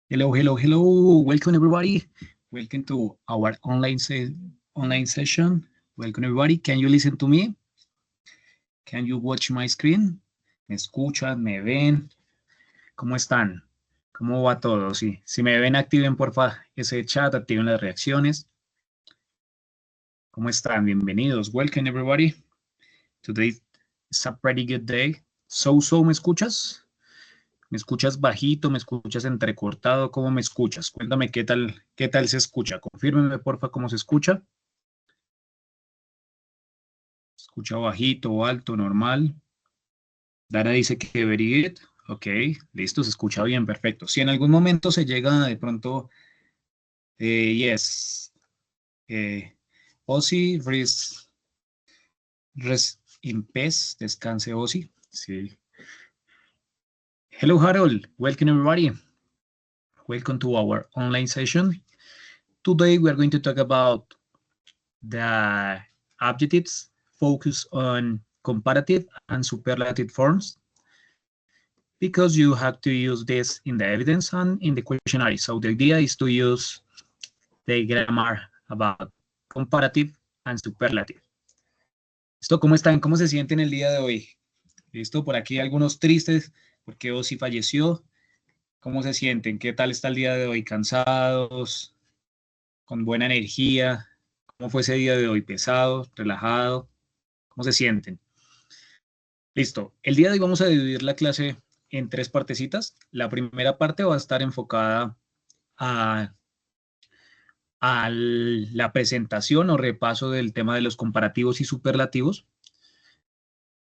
Hello, hello, hello. Welcome, everybody. Welcome to our online session. Welcome, everybody. Can you listen to me? Can you watch my screen? ¿Me escuchan? ¿Me ven? ¿Cómo están? ¿Cómo va todo? Sí. Si me ven, activen, porfa, ese chat, activen las reacciones. ¿Cómo están? Bienvenidos. Welcome, everybody. Today is a pretty good day. ¿Me escuchas? ¿Me escuchas bajito? ¿Me escuchas entrecortado? ¿Cómo me escuchas? Cuéntame qué tal se escucha. Confírmeme, porfa, cómo se escucha. Escucha bajito o alto, normal. Dana dice que very good. Ok, listo, se escucha bien, perfecto. Si en algún momento se llega de pronto, yes, Ozzy, rest in peace, descanse Ozzy. Sí. Hello, Harold. Welcome, everybody. Welcome to our online session. Today, we are going to talk about the adjectives focus on comparative and superlative forms because you have to use this in the evidence and in the questionnaire. So the idea is to use the grammar about comparative and superlative. ¿Listo? ¿Cómo están? ¿Cómo se sienten el día de hoy? ¿Listo? Por aquí algunos tristes porque Ozzy falleció. ¿Cómo se sienten? ¿Qué tal está el día de hoy? ¿Cansados? ¿Con buena energía? ¿Cómo fue ese día de hoy? ¿Pesado? ¿Relajado? ¿Cómo se sienten? Listo. El día de hoy vamos a dividir la clase en tres partecitas. La primera parte va a estar enfocada a, a la presentación o repaso del tema de los comparativos y superlativos.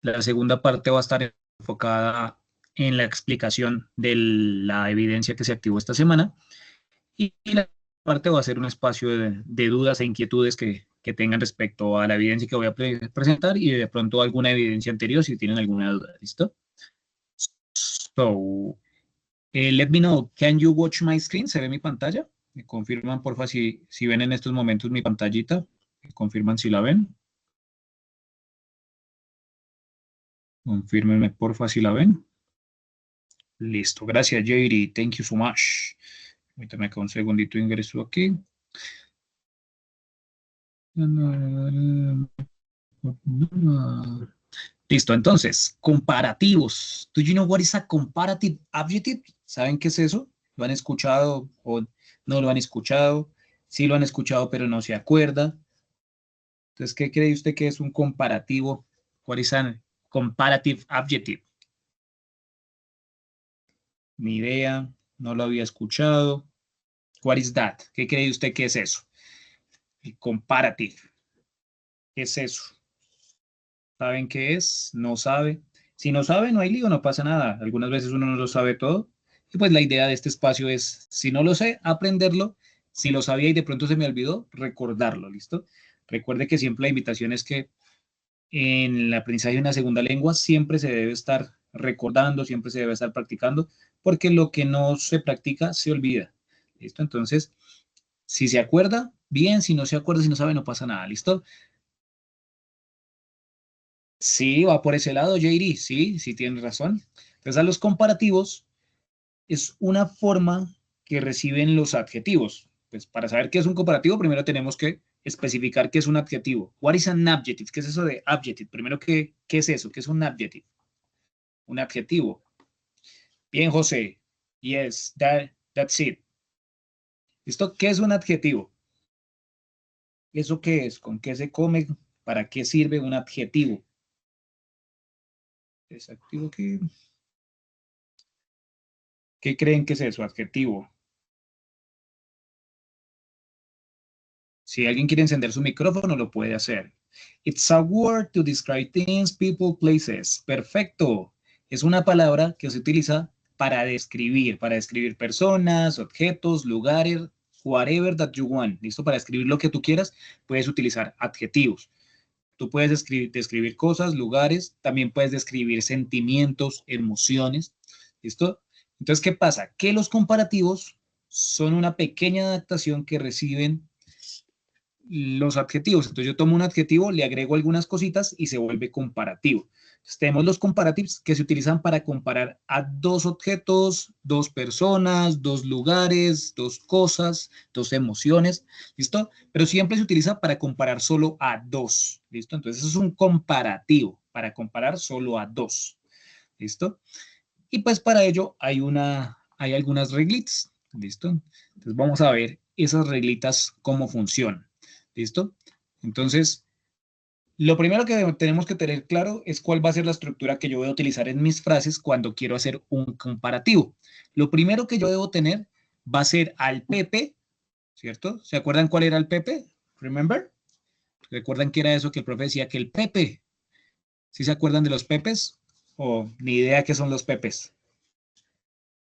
La segunda parte va a estar enfocada en la explicación de la evidencia que se activó esta semana. Y la parte va a ser un espacio de dudas e inquietudes que tengan respecto a la evidencia que voy a presentar y de pronto alguna evidencia anterior si tienen alguna duda. ¿Listo? So, let me know, can you watch my screen? ¿Se ve mi pantalla? Me confirman, porfa, si ven en estos momentos mi pantallita. Me confirman si la ven. Confírmenme, porfa, si la ven. Listo, gracias, JD. Thank you so much. Permítame acá un segundito, ingreso aquí. Listo, entonces, comparativos. Do you know what is a comparative adjective? ¿Saben qué es eso? ¿Lo han escuchado o no lo han escuchado? Sí lo han escuchado, pero no se acuerda. Entonces, ¿qué cree usted que es un comparativo? What is a comparative adjective? Ni idea, no lo había escuchado. What is that? ¿Qué cree usted que es eso? El comparative. ¿Qué es eso? ¿Saben qué es? ¿No sabe? Si no sabe, no hay lío, no pasa nada. Algunas veces uno no lo sabe todo. Y pues la idea de este espacio es, si no lo sé, aprenderlo. Si lo sabía y de pronto se me olvidó, recordarlo, ¿listo? Recuerde que siempre la invitación es que en el aprendizaje de una segunda lengua siempre se debe estar recordando, siempre se debe estar practicando, porque lo que no se practica se olvida. ¿Listo? Entonces, si se acuerda, bien, si no se acuerda, si no sabe, no pasa nada. ¿Listo? Sí, va por ese lado, JD. Sí, sí tienes razón. Entonces, a los comparativos es una forma que reciben los adjetivos. Pues para saber qué es un comparativo, primero tenemos que especificar qué es un adjetivo. What is an adjective? ¿Qué es eso de adjective? Primero, ¿qué es eso? ¿Qué es un adjective? Un adjetivo. Bien, José. Yes, that's it. ¿Listo? ¿Qué es un adjetivo? ¿Eso qué es? ¿Con qué se come? ¿Para qué sirve un adjetivo? ¿Es adjetivo qué? ¿Qué creen que es eso? Adjetivo. Si alguien quiere encender su micrófono, lo puede hacer. It's a word to describe things, people, places. Perfecto. Es una palabra que se utiliza para describir personas, objetos, lugares, whatever that you want. ¿Listo? Para escribir lo que tú quieras, puedes utilizar adjetivos. Tú puedes describir cosas, lugares, también puedes describir sentimientos, emociones. ¿Listo? Entonces, ¿qué pasa? Que los comparativos son una pequeña adaptación que reciben los adjetivos. Entonces yo tomo un adjetivo, le agrego algunas cositas y se vuelve comparativo. Entonces, tenemos los comparatives que se utilizan para comparar a dos objetos, dos personas, dos lugares, dos cosas, dos emociones, ¿listo? Pero siempre se utiliza para comparar solo a dos, ¿listo? Entonces, eso es un comparativo, para comparar solo a dos, ¿listo? Y pues para ello hay algunas reglitas, ¿listo? Entonces, vamos a ver esas reglitas cómo funcionan, ¿listo? Entonces, lo primero que tenemos que tener claro es cuál va a ser la estructura que yo voy a utilizar en mis frases cuando quiero hacer un comparativo. Lo primero que yo debo tener va a ser al Pepe, ¿cierto? ¿Se acuerdan cuál era el Pepe? Remember? ¿Recuerdan qué era eso que el profe decía que el Pepe? ¿Sí se acuerdan de los Pepes? ¿O ni idea qué son los Pepes?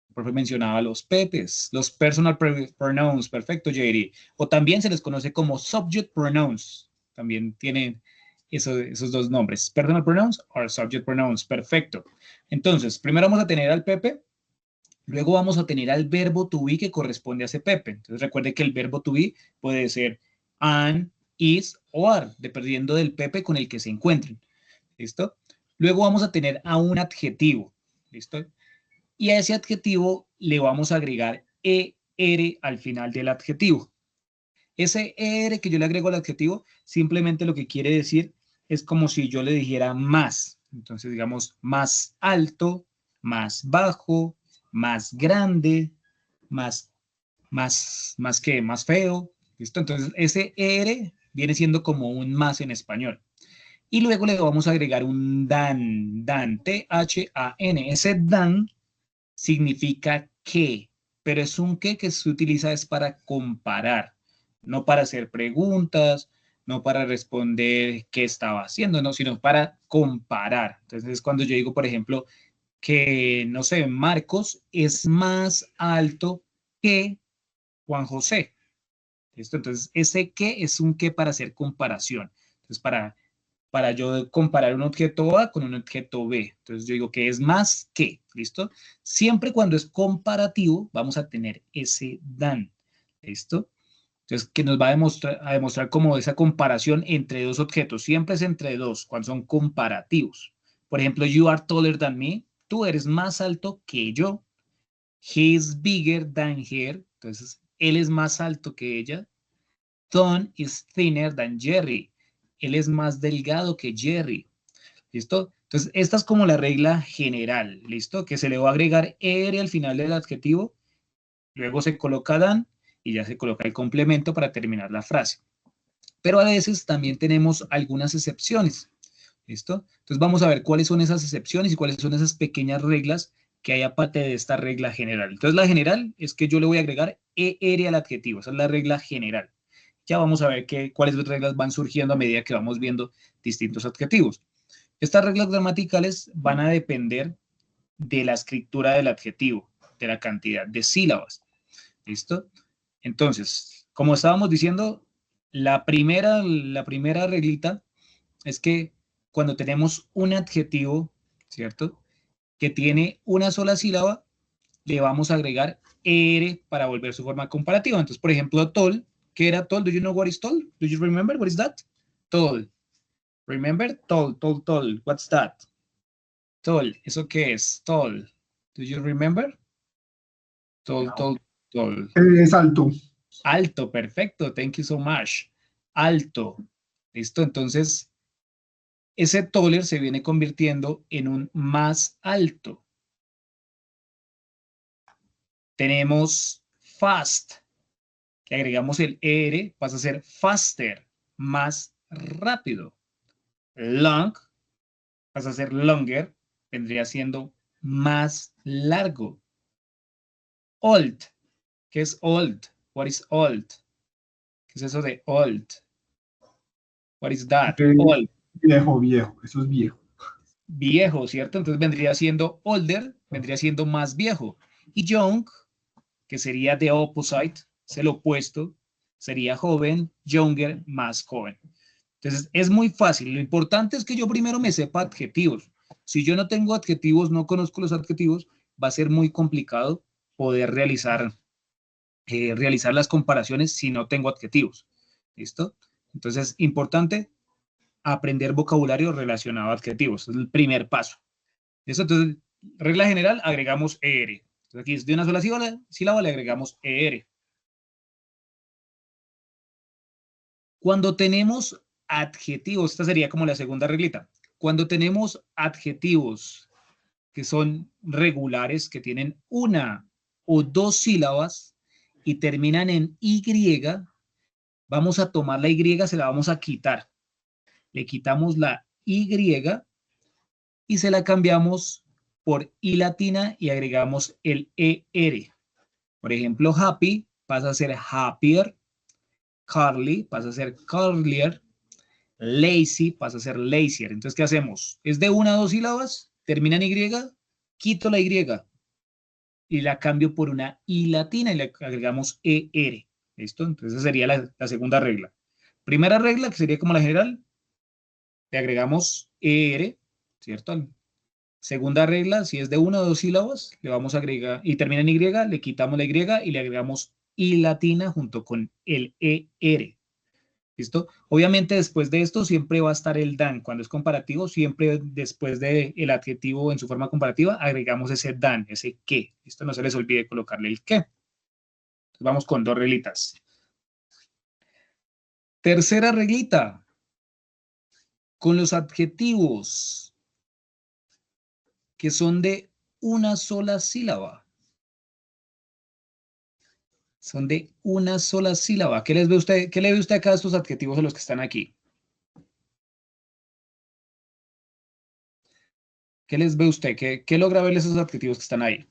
El profe mencionaba los Pepes, los personal pronouns, perfecto, JD. O también se les conoce como subject pronouns. También tienen esos dos nombres, personal pronouns o subject pronouns, perfecto. Entonces, primero vamos a tener al Pepe, luego vamos a tener al verbo to be que corresponde a ese Pepe. Entonces, recuerde que el verbo to be puede ser an, is o are, dependiendo del Pepe con el que se encuentren. ¿Listo? Luego vamos a tener a un adjetivo. ¿Listo? Y a ese adjetivo le vamos a agregar ER al final del adjetivo. Ese ER que yo le agrego al adjetivo, simplemente lo que quiere decir es como si yo le dijera más. Entonces, digamos, más alto, más bajo, más grande, más que, más feo. ¿Listo? Entonces, ese ER viene siendo como un más en español. Y luego le vamos a agregar un dan, T-H-A-N. Ese dan significa que, pero es un que se utiliza es para comparar, no para hacer preguntas, no para responder qué estaba haciendo, no, sino para comparar. Entonces es cuando yo digo, por ejemplo, que, no sé, Marcos es más alto que Juan José. ¿Listo? Entonces, ese que es un que para hacer comparación. Entonces, para yo comparar un objeto A con un objeto B. Entonces yo digo que es más que, ¿listo? Siempre cuando es comparativo vamos a tener ese dan, ¿listo? Entonces que nos va a demostrar como esa comparación entre dos objetos. Siempre es entre dos cuando son comparativos. Por ejemplo, you are taller than me. Tú eres más alto que yo. He is bigger than her. Entonces, él es más alto que ella. Tom is thinner than Jerry. Él es más delgado que Jerry. ¿Listo? Entonces, esta es como la regla general, ¿listo? Que se le va a agregar er al final del adjetivo, luego se coloca dan y ya se coloca el complemento para terminar la frase. Pero a veces también tenemos algunas excepciones, ¿listo? Entonces, vamos a ver cuáles son esas excepciones y cuáles son esas pequeñas reglas que hay aparte de esta regla general. Entonces, la general es que yo le voy a agregar er al adjetivo, esa es la regla general. Ya vamos a ver cuáles reglas van surgiendo a medida que vamos viendo distintos adjetivos. Estas reglas gramaticales van a depender de la escritura del adjetivo, de la cantidad de sílabas. ¿Listo? Entonces, como estábamos diciendo, la primera reglita es que cuando tenemos un adjetivo, ¿cierto? Que tiene una sola sílaba, le vamos a agregar er para volver su forma comparativa. Entonces, por ejemplo, tall, ¿qué era tall? Do you know what is tall? Do you remember what is that? Tall. Remember? Tall, tall, tall. What's that? Tall. ¿Eso qué es? Tall. Do you remember? Tall, No. tall, tall. Es alto. Alto, perfecto. Thank you so much. Alto. ¿Listo? Entonces, ese taller se viene convirtiendo en un más alto. Tenemos fast, que agregamos el er, pasa a ser faster, más rápido. Long, pasa a ser longer, vendría siendo más largo. Old, ¿qué es old? What is old? ¿Qué es eso de old? What is that? Old. Viejo, viejo. Eso es viejo. Viejo, ¿cierto? Entonces vendría siendo older, vendría siendo más viejo. Y young, que sería the opposite, es el opuesto, sería joven, younger, más joven. Entonces es muy fácil. Lo importante es que yo primero me sepa adjetivos. Si yo no tengo adjetivos, no conozco los adjetivos, va a ser muy complicado poder realizar las comparaciones si no tengo adjetivos. ¿Listo? Entonces, importante aprender vocabulario relacionado a adjetivos. Es el primer paso. ¿Listo? Entonces, regla general, agregamos ER. Entonces, aquí es de una sola sílaba, le agregamos ER. Cuando tenemos adjetivos, esta sería como la segunda reglita. Cuando tenemos adjetivos que son regulares, que tienen una o dos sílabas y terminan en Y, vamos a tomar la Y, se la vamos a quitar. Le quitamos la Y y se la cambiamos por I latina y agregamos el ER. Por ejemplo, happy pasa a ser happier, curly pasa a ser curlier, lazy pasa a ser lazier. Entonces, ¿qué hacemos? Es de una o dos sílabas, termina en Y, quito la Y y la cambio por una I latina y le agregamos ER. ¿Listo? Entonces, esa sería la segunda regla. Primera regla, que sería como la general, le agregamos ER, ¿cierto? Segunda regla, si es de una o dos sílabas, le vamos a agregar, y termina en Y, le quitamos la Y y le agregamos I latina junto con el ER. ¿Listo? Obviamente después de esto siempre va a estar el than. Cuando es comparativo, siempre después del adjetivo en su forma comparativa, agregamos ese than, ese que. ¿Listo? No se les olvide colocarle el que. Entonces vamos con dos reglitas. Tercera reglita. Con los adjetivos que son de una sola sílaba. Son de una sola sílaba. ¿Qué les ve usted? ¿Qué le ve usted acá a estos adjetivos a los que están aquí? ¿Qué les ve usted? ¿Qué logra ver esos adjetivos que están ahí?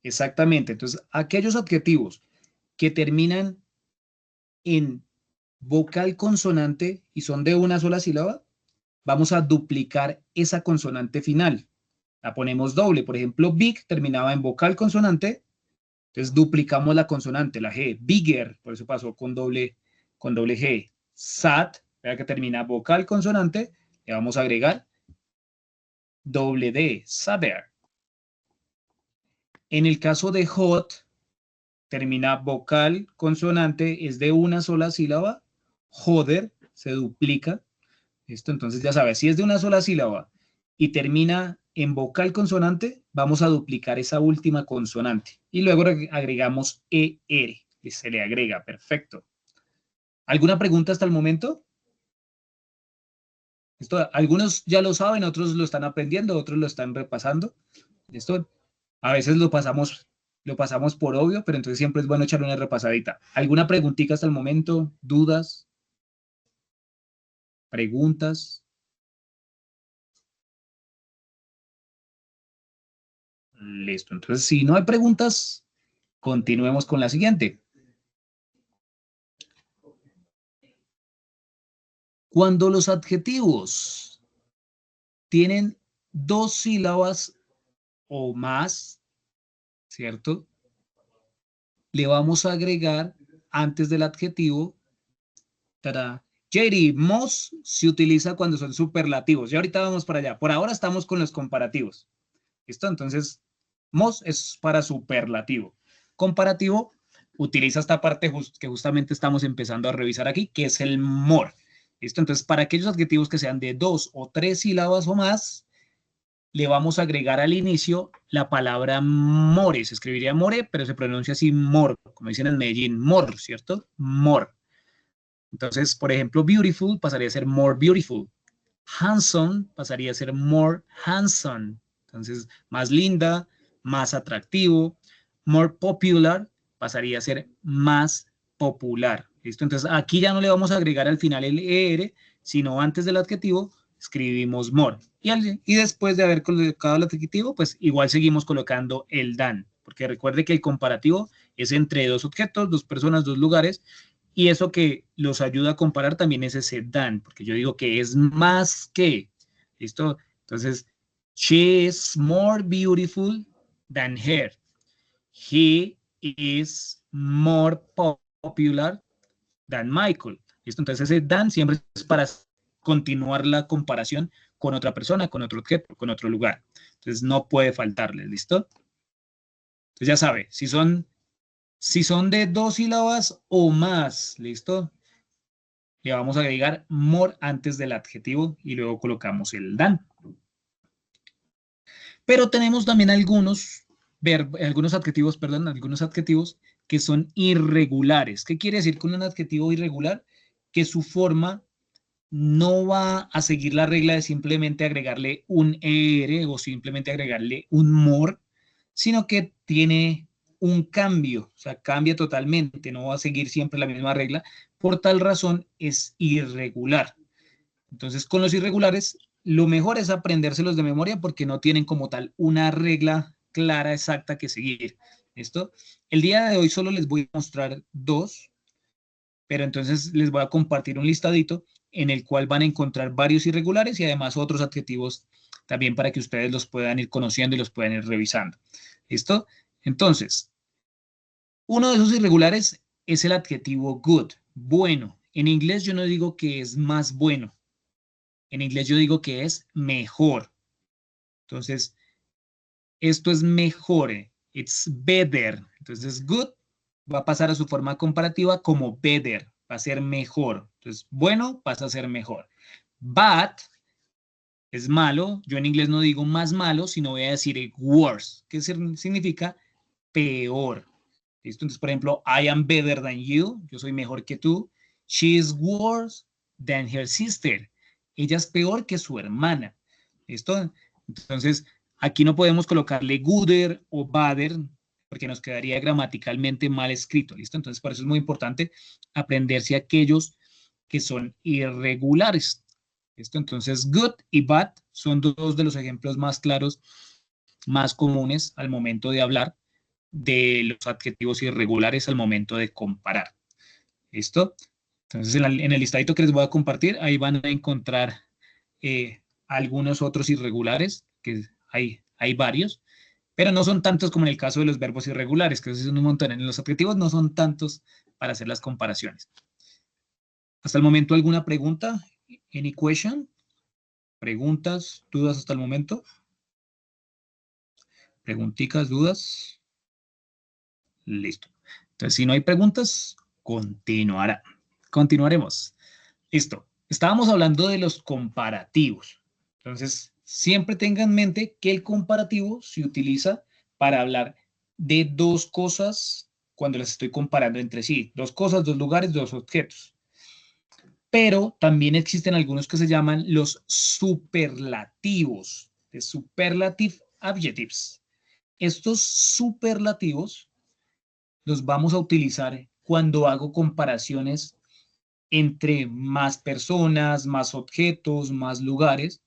Exactamente. Entonces, aquellos adjetivos que terminan en vocal consonante y son de una sola sílaba, vamos a duplicar esa consonante final. La ponemos doble. Por ejemplo, big terminaba en vocal consonante, entonces duplicamos la consonante, la G. Bigger, por eso pasó con doble G. Sad, vea que termina vocal consonante, le vamos a agregar doble D, sadder. En el caso de hot, termina vocal consonante, es de una sola sílaba, joder, se duplica. ¿Listo? Entonces ya sabes, si es de una sola sílaba y termina en vocal consonante, vamos a duplicar esa última consonante. Y luego agregamos ER, que se le agrega, perfecto. ¿Alguna pregunta hasta el momento? Esto, algunos ya lo saben, otros lo están aprendiendo, otros lo están repasando. Esto a veces lo pasamos por obvio, pero entonces siempre es bueno echarle una repasadita. ¿Alguna preguntita hasta el momento? ¿Dudas? ¿Preguntas? Listo. Entonces, si no hay preguntas, continuemos con la siguiente. Cuando los adjetivos tienen dos sílabas o más, ¿cierto? Le vamos a agregar antes del adjetivo. ¡Tada! JD, most se utiliza cuando son superlativos. Ya ahorita vamos para allá. Por ahora estamos con los comparativos. ¿Listo? Entonces, most es para superlativo. Comparativo utiliza esta parte que justamente estamos empezando a revisar aquí, que es el more. ¿Listo? Entonces, para aquellos adjetivos que sean de dos o tres sílabas o más, le vamos a agregar al inicio la palabra more. Se escribiría more, pero se pronuncia así more, como dicen en Medellín, more, ¿cierto? More. Entonces, por ejemplo, beautiful pasaría a ser more beautiful. Handsome pasaría a ser more handsome. Entonces, más linda, más atractivo. More popular pasaría a ser más popular. ¿Listo? Entonces, aquí ya no le vamos a agregar al final el ER, sino antes del adjetivo escribimos more. Y después de haber colocado el adjetivo, pues igual seguimos colocando el than. Porque recuerde que el comparativo es entre dos objetos, dos personas, dos lugares. Y eso que los ayuda a comparar también es ese than, porque yo digo que es más que. ¿Listo? Entonces, she is more beautiful than her. He is more popular than Michael. ¿Listo? Entonces, ese than siempre es para continuar la comparación con otra persona, con otro objeto, con otro lugar. Entonces, no puede faltarle. ¿Listo? Entonces, ya sabe, si son Si son de 2 sílabas o más, ¿listo? Le vamos a agregar more antes del adjetivo y luego colocamos el than. Pero tenemos también algunos adjetivos que son irregulares. ¿Qué quiere decir con un adjetivo irregular? Que su forma no va a seguir la regla de simplemente agregarle un ER o simplemente agregarle un more, sino que tiene un cambio, o sea, cambia totalmente, no va a seguir siempre la misma regla. Por tal razón es irregular. Entonces, con los irregulares, lo mejor es aprendérselos de memoria porque no tienen como tal una regla clara, exacta que seguir. ¿Listo? El día de hoy solo les voy a mostrar dos, pero entonces les voy a compartir un listadito en el cual van a encontrar varios irregulares y además otros adjetivos también para que ustedes los puedan ir conociendo y los puedan ir revisando. ¿Listo? Entonces, uno de esos irregulares es el adjetivo good, bueno. En inglés yo no digo que es más bueno, en inglés yo digo que es mejor. Entonces, esto es mejor, it's better. Entonces, good va a pasar a su forma comparativa como better, va a ser mejor. Entonces, bueno pasa a ser mejor. Bad es malo. Yo en inglés no digo más malo, sino voy a decir worse, que significa peor. ¿Listo? Entonces, por ejemplo, I am better than you. Yo soy mejor que tú. She is worse than her sister. Ella es peor que su hermana. ¿Listo? Entonces, aquí no podemos colocarle gooder o badder porque nos quedaría gramaticalmente mal escrito. ¿Listo? Entonces, por eso es muy importante aprenderse aquellos que son irregulares. ¿Listo? Entonces, good y bad son dos de los ejemplos más claros, más comunes al momento de hablar de los adjetivos irregulares al momento de comparar. ¿Listo? Entonces, en el listadito que les voy a compartir, ahí van a encontrar algunos otros irregulares, que hay varios, pero no son tantos como en el caso de los verbos irregulares, que esos son un montón. En los adjetivos no son tantos para hacer las comparaciones. Hasta el momento, ¿alguna pregunta? Any question? ¿Preguntas, dudas hasta el momento? ¿Pregunticas, dudas? Listo. Entonces, si no hay preguntas, continuaremos. Listo. Estábamos hablando de los comparativos. Entonces, siempre tengan en mente que el comparativo se utiliza para hablar de dos cosas cuando las estoy comparando entre sí. Dos cosas, dos lugares, dos objetos. Pero también existen algunos que se llaman los superlativos, de superlative adjectives. Estos superlativos los vamos a utilizar cuando hago comparaciones entre más personas, más objetos, más lugares,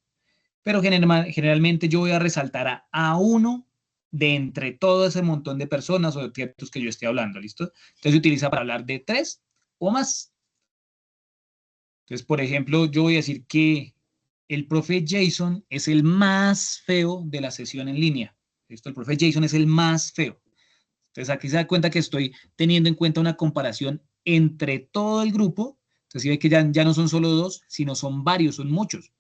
pero generalmente yo voy a resaltar a uno de entre todo ese montón de personas o de objetos que yo esté hablando, ¿listo? Entonces se utiliza para hablar de tres o más. Entonces, por ejemplo, yo voy a decir que el profe Jason es el más feo de la sesión en línea. ¿Listo? El profe Jason es el más feo. Entonces, aquí se da cuenta que estoy teniendo en cuenta una comparación entre todo el grupo. Entonces, si ve que ya no son solo dos, sino son varios, son muchos.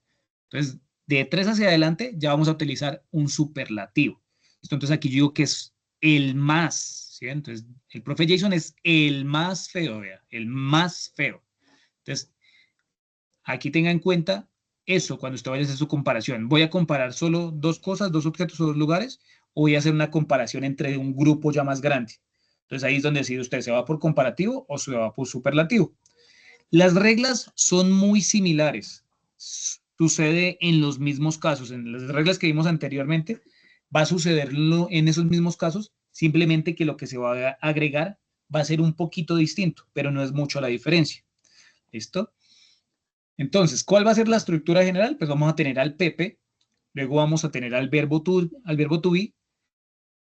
Entonces, de tres hacia adelante ya vamos a utilizar un superlativo. ¿Listo? Entonces, aquí yo digo que es el más, ¿sí? Entonces, el profe Jason es el más feo, vea, el más feo. Entonces, aquí tenga en cuenta eso cuando usted vaya a hacer su comparación. ¿Voy a comparar solo dos cosas, dos objetos o dos lugares? ¿O voy a hacer una comparación entre un grupo ya más grande? Entonces ahí es donde decide usted, ¿se va por comparativo o se va por superlativo? Las reglas son muy similares. Sucede en los mismos casos. En las reglas que vimos anteriormente, va a sucederlo en esos mismos casos, simplemente que lo que se va a agregar va a ser un poquito distinto, pero no es mucho la diferencia. ¿Listo? Entonces, ¿cuál va a ser la estructura general? Pues vamos a tener al Pepe, luego vamos a tener al verbo to be,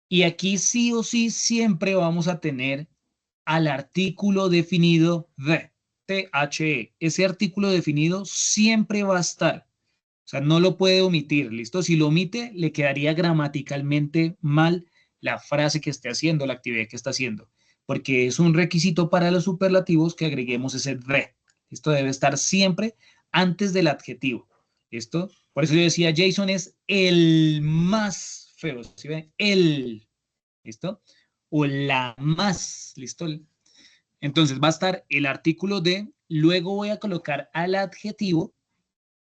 y aquí sí o sí siempre vamos a tener al artículo definido the. Ese artículo definido siempre va a estar. O sea, no lo puede omitir, ¿listo? Si lo omite, le quedaría gramaticalmente mal la frase que esté haciendo, la actividad que está haciendo, porque es un requisito para los superlativos que agreguemos ese the. Esto debe estar siempre antes del adjetivo, ¿listo? Por eso yo decía, Jason es el más feo, ¿sí ven? El, ¿listo? o la más, ¿listo? Entonces va a estar el artículo de, luego voy a colocar al adjetivo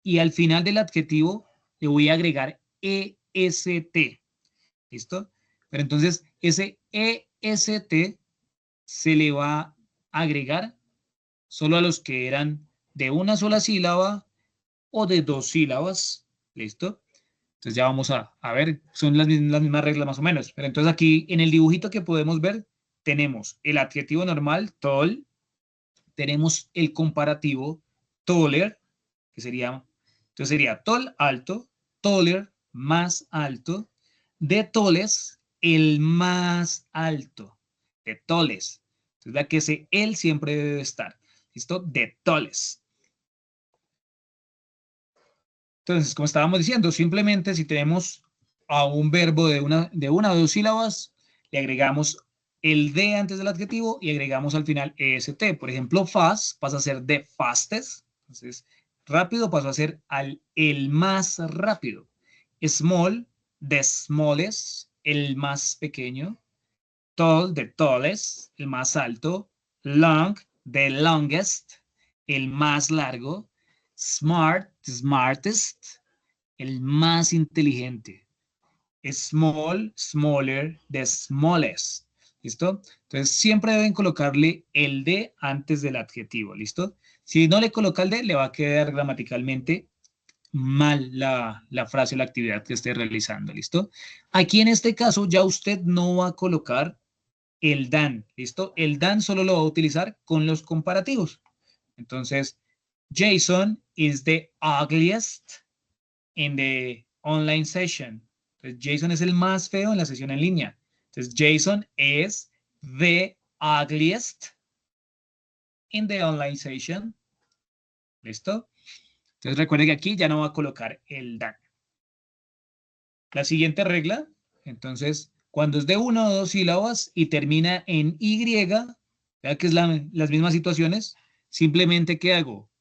y al final del adjetivo le voy a agregar EST, ¿listo? Pero entonces ese EST se le va a agregar solo a los que eran de una sola sílaba o de dos sílabas, ¿listo? Entonces ya vamos a ver, son las mismas reglas más o menos. Pero entonces aquí en el dibujito que podemos ver, tenemos el adjetivo normal, tall, tenemos el comparativo, taller, que sería, entonces sería tall, alto, taller, más alto, de tallest, el más alto, de tallest. Entonces vea que ese el siempre debe estar, ¿listo? De tallest. Entonces, como estábamos diciendo, simplemente si tenemos a un verbo de una o dos sílabas, le agregamos el de antes del adjetivo y agregamos al final est. Por ejemplo, fast pasa a ser the fastest. Entonces, rápido pasó a ser el más rápido. Small, the smallest, el más pequeño. Tall, the tallest, el más alto. Long, the longest, el más largo. Smart, the smartest, el más inteligente. Small, smaller, the smallest. ¿Listo? Entonces siempre deben colocarle el de antes del adjetivo. ¿Listo? Si no le coloca el de, le va a quedar gramaticalmente mal la frase o la actividad que esté realizando. ¿Listo? Aquí en este caso ya usted no va a colocar el dan. ¿Listo? El dan solo lo va a utilizar con los comparativos. Entonces, Jason is the ugliest in the online session. Entonces, Jason es el más feo en la sesión en línea. Entonces, Jason es the ugliest in the online session. ¿Listo? Entonces, recuerde que aquí ya no va a colocar el dan. La siguiente regla, entonces, cuando es de una o dos sílabas y termina en Y, vea que es las mismas situaciones, simplemente, ¿qué hago?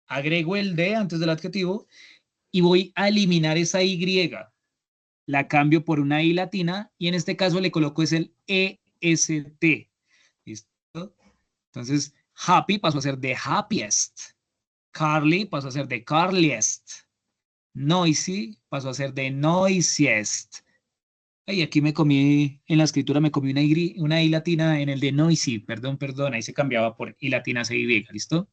Agrego el de antes del adjetivo y voy a eliminar esa Y. La cambio por una I latina y en este caso le coloco es el EST. ¿Listo? Entonces, happy pasó a ser the happiest. Carly pasó a ser the carliest. Noisy pasó a ser the noisiest. Y aquí me comí, en la escritura me comí una I latina en el de noisy, perdón, ahí se cambiaba por I latina C Y, ¿listo?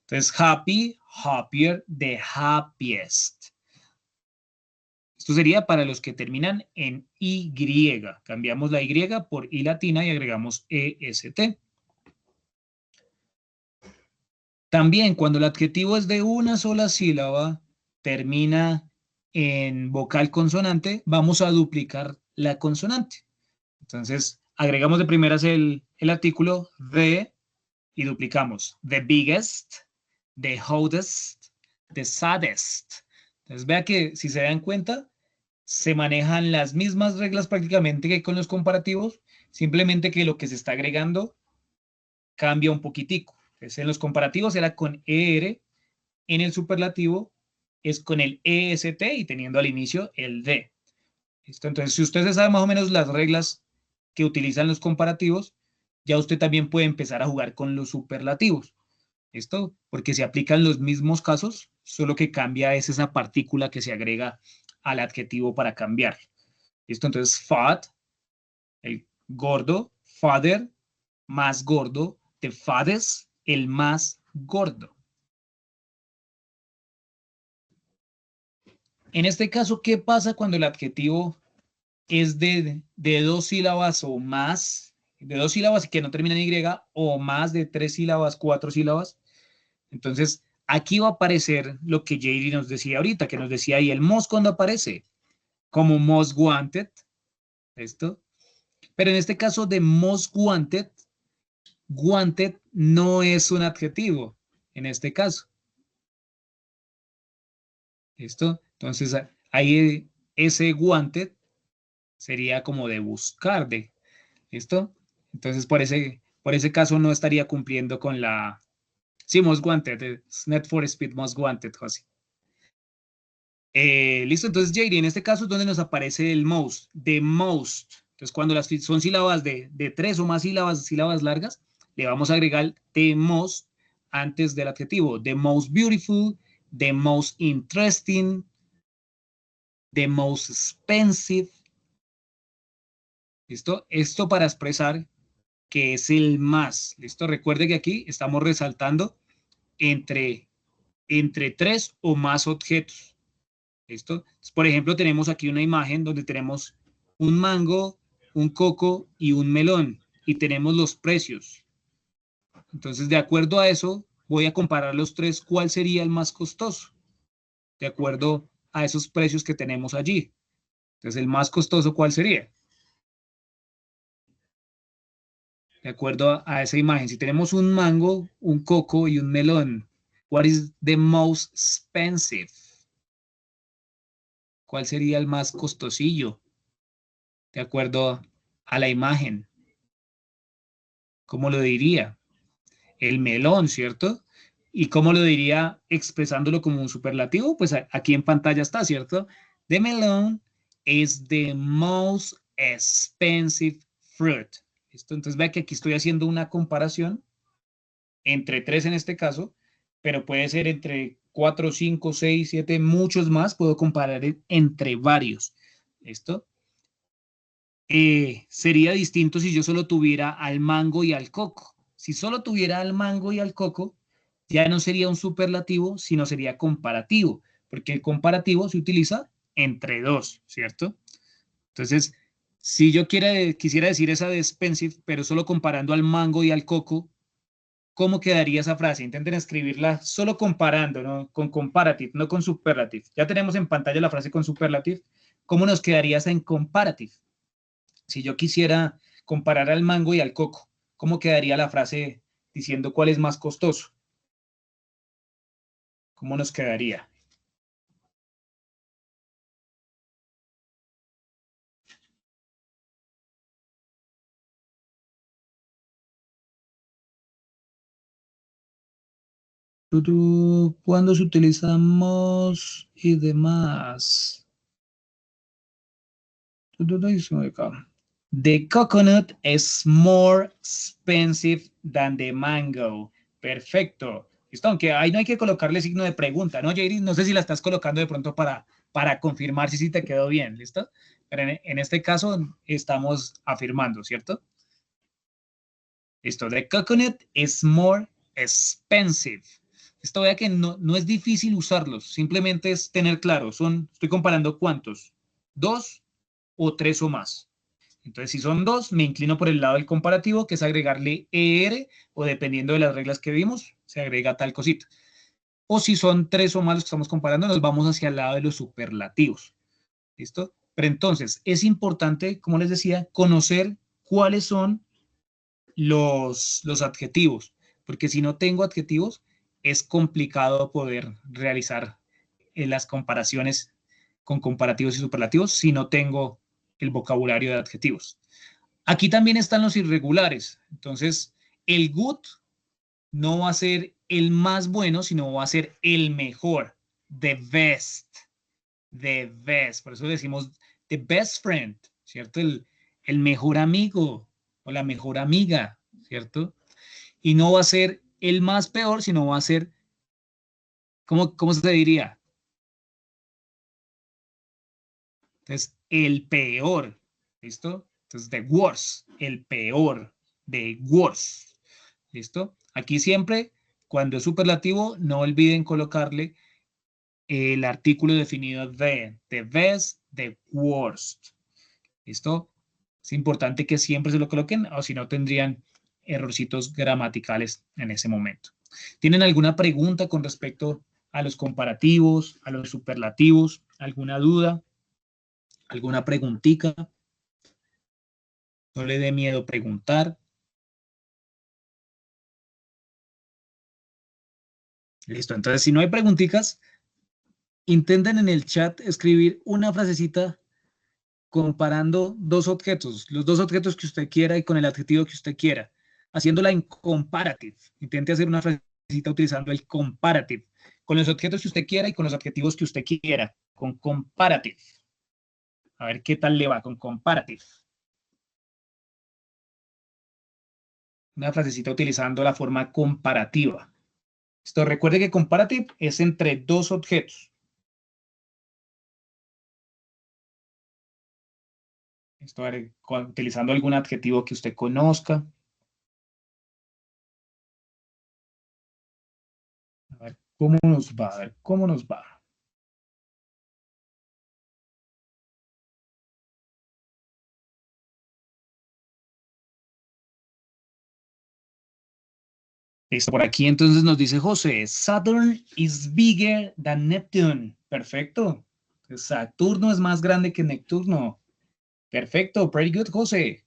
Entonces, happy, happier, the happiest. Esto sería para los que terminan en Y. Cambiamos la Y por I latina y agregamos EST. También cuando el adjetivo es de una sola sílaba, termina en vocal consonante, vamos a duplicar la consonante. Entonces, agregamos de primeras el artículo the y duplicamos the biggest, the hottest, the saddest. Entonces, vea que si se dan cuenta, se manejan las mismas reglas prácticamente que con los comparativos, simplemente que lo que se está agregando cambia un poquitico. Entonces, en los comparativos era con ER, en el superlativo es con el EST y teniendo al inicio el D. ¿Listo? Entonces, si usted sabe más o menos las reglas que utilizan los comparativos, ya usted también puede empezar a jugar con los superlativos. ¿Listo? Porque se aplican los mismos casos, solo que cambia es esa partícula que se agrega al adjetivo para cambiar. ¿Listo? Entonces, fat, el gordo, father, más gordo, the fattest, el más gordo. En este caso, ¿qué pasa cuando el adjetivo es de dos sílabas o más, de dos sílabas y que no termina en Y, o más de tres sílabas, cuatro sílabas? Entonces, aquí va a aparecer lo que JD nos decía ahorita, que nos decía ahí el most cuando aparece, como most wanted, ¿esto? Pero en este caso de most wanted, wanted no es un adjetivo, en este caso, ¿listo? Entonces, ahí ese wanted sería como de buscar, ¿listo? Entonces, por ese caso no estaría cumpliendo con la... Sí, most wanted, Net for Speed most wanted, José. Listo, entonces, JD, en este caso es donde nos aparece el most, the most. Entonces, cuando son sílabas de 3 o más sílabas largas, le vamos a agregar the most antes del adjetivo. The most beautiful, the most interesting, the most expensive. ¿Listo? Esto para expresar que es el más. ¿Listo? Recuerde que aquí estamos resaltando entre 3 o más objetos. ¿Listo? Entonces, por ejemplo, tenemos aquí una imagen donde tenemos un mango, un coco y un melón. Y tenemos los precios. Entonces, de acuerdo a eso, voy a comparar los tres, ¿cuál sería el más costoso? De acuerdo a esos precios que tenemos allí. Entonces, el más costoso, ¿cuál sería? De acuerdo a esa imagen. Si tenemos un mango, un coco y un melón, what is the most expensive? ¿Cuál sería el más costosillo? De acuerdo a la imagen. ¿Cómo lo diría? El melón, ¿cierto? ¿Y cómo lo diría expresándolo como un superlativo? Pues aquí en pantalla está, ¿cierto? The melon is the most expensive fruit. ¿Listo? Entonces vea que aquí estoy haciendo una comparación entre tres en este caso, pero puede ser entre 4, 5, 6, 7, muchos más. Puedo comparar entre varios. ¿Listo? Sería distinto si yo solo tuviera al mango y al coco. Si solo tuviera al mango y al coco, ya no sería un superlativo, sino sería comparativo, porque el comparativo se utiliza entre dos, ¿cierto? Entonces, si yo quisiera decir esa de expensive, pero solo comparando al mango y al coco, ¿cómo quedaría esa frase? Intenten escribirla solo comparando, ¿no? Con comparative, no con superlative. Ya tenemos en pantalla la frase con superlative. ¿Cómo nos quedaría esa en comparative? Si yo quisiera comparar al mango y al coco, ¿cómo quedaría la frase diciendo cuál es más costoso? ¿Cómo nos quedaría? ¿Cuándo se utilizamos y demás? The coconut is more expensive than the mango. Perfecto. Listo, aunque ahí no hay que colocarle signo de pregunta, ¿no, Jairi? No sé si la estás colocando de pronto para confirmar si sí te quedó bien, ¿listo? Pero en este caso estamos afirmando, ¿cierto? Listo. The coconut is more expensive. Esto vea que no es difícil usarlos, simplemente es tener claro, estoy comparando cuántos, 2 o 3 o más. Entonces, si son 2, me inclino por el lado del comparativo, que es agregarle ER, o dependiendo de las reglas que vimos, se agrega tal cosita. O si son 3 o más los que estamos comparando, nos vamos hacia el lado de los superlativos. ¿Listo? Pero entonces, es importante, como les decía, conocer cuáles son los adjetivos, porque si no tengo adjetivos, es complicado poder realizar las comparaciones con comparativos y superlativos si no tengo el vocabulario de adjetivos. Aquí también están los irregulares. Entonces, el good no va a ser el más bueno, sino va a ser el mejor. The best. The best. Por eso decimos the best friend, ¿cierto? El mejor amigo o la mejor amiga, ¿cierto? Y no va a ser el más peor, sino va a ser, ¿cómo se diría? Entonces, el peor, ¿listo? Entonces, the worst, el peor, the worst, ¿listo? Aquí siempre, cuando es superlativo, no olviden colocarle el artículo definido de, the best, the worst, ¿listo? Es importante que siempre se lo coloquen, o si no tendrían errorcitos gramaticales en ese momento. ¿Tienen alguna pregunta con respecto a los comparativos, a los superlativos? ¿Alguna duda? ¿Alguna preguntita? No le dé miedo preguntar. Listo, entonces si no hay preguntitas, intenten en el chat escribir una frasecita comparando dos objetos, los dos objetos que usted quiera y con el adjetivo que usted quiera, haciéndola en comparative. Intente hacer una frasecita utilizando el comparative, con los objetos que usted quiera y con los adjetivos que usted quiera, con comparative. A ver qué tal le va con comparative. una frasecita utilizando la forma comparativa. Esto, recuerde que comparative es entre dos objetos. Esto, utilizando algún adjetivo que usted conozca. A ver cómo nos va, a ver cómo nos va. Listo, por aquí entonces nos dice José, Saturn is bigger than Neptune. Perfecto. Saturno es más grande que Neptuno. Perfecto, pretty good, José.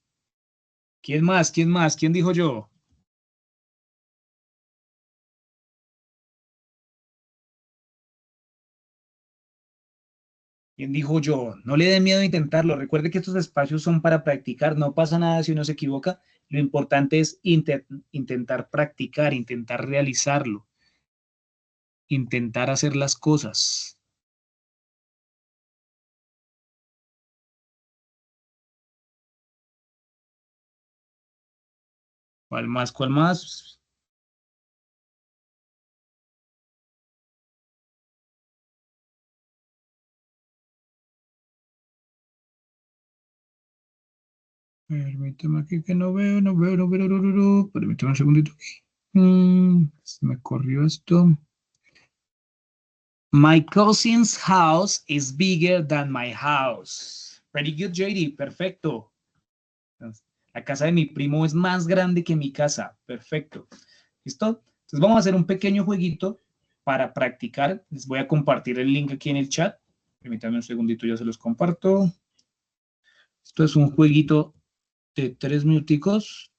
¿Quién más? ¿Quién más? ¿Quién dijo yo? ¿Quién dijo yo? No le dé miedo a intentarlo. Recuerde que estos espacios son para practicar. No pasa nada si uno se equivoca. Lo importante es intentar practicar, intentar realizarlo, intentar hacer las cosas. ¿Cuál más? ¿Cuál más? Permítame aquí que no veo. Permítame un segundito. Se me corrió esto. My cousin's house is bigger than my house. Pretty good, JD. Perfecto. La casa de mi primo es más grande que mi casa. Perfecto. ¿Listo? Entonces vamos a hacer un pequeño jueguito para practicar. Les voy a compartir el link aquí en el chat. Permítanme un segundito, ya se los comparto. Esto es un jueguito de 3 minuticos.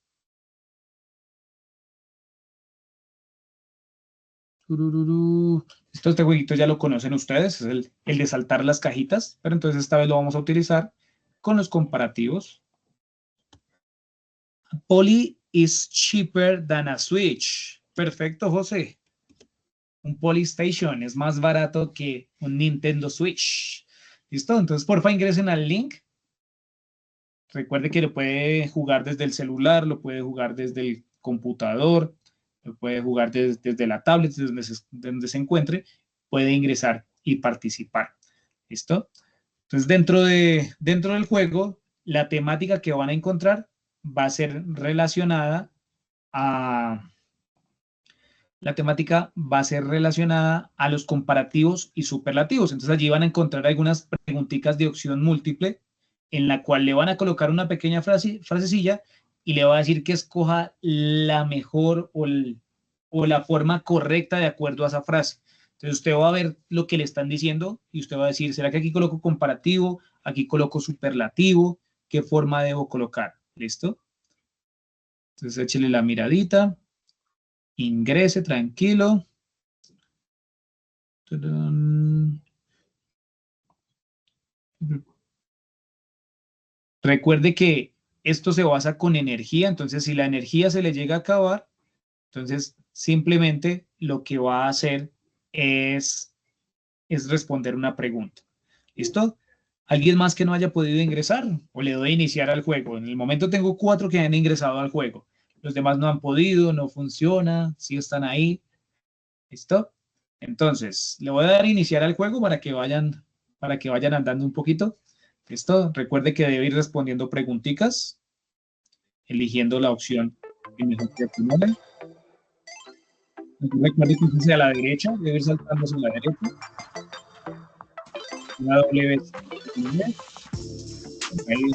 Este jueguito ya lo conocen ustedes, es el de saltar las cajitas, pero entonces esta vez lo vamos a utilizar con los comparativos. Poly is cheaper than a Switch. Perfecto, José. Un Polystation es más barato que un Nintendo Switch. ¿Listo? Entonces, porfa, ingresen al link. Recuerde que lo puede jugar desde el celular, lo puede jugar desde el computador, lo puede jugar desde la tablet, desde donde se encuentre. Puede ingresar y participar. ¿Listo? Entonces, dentro del juego, la temática que van a encontrar va a ser relacionada a los comparativos y superlativos. Entonces allí van a encontrar algunas preguntitas de opción múltiple en la cual le van a colocar una pequeña frasecilla y le va a decir que escoja la mejor o la forma correcta de acuerdo a esa frase. Entonces usted va a ver lo que le están diciendo y usted va a decir, ¿será que aquí coloco comparativo? ¿Aquí coloco superlativo? ¿Qué forma debo colocar? ¿Listo? Entonces échele la miradita. Ingrese tranquilo. Recuerde que esto se basa con energía, entonces si la energía se le llega a acabar, entonces simplemente lo que va a hacer es responder una pregunta. ¿Listo? ¿Alguien más que no haya podido ingresar? O le doy a iniciar al juego. En el momento tengo 4 que han ingresado al juego. Los demás no han podido, no funciona, sí están ahí. ¿Listo? Entonces, le voy a dar a iniciar al juego para que vayan andando un poquito. ¿Listo? Recuerde que debe ir respondiendo preguntitas, eligiendo la opción que mejor te acomode. Recuerde que hacia la derecha, debe ir saltando hacia la derecha. Una doble vez. Ahí.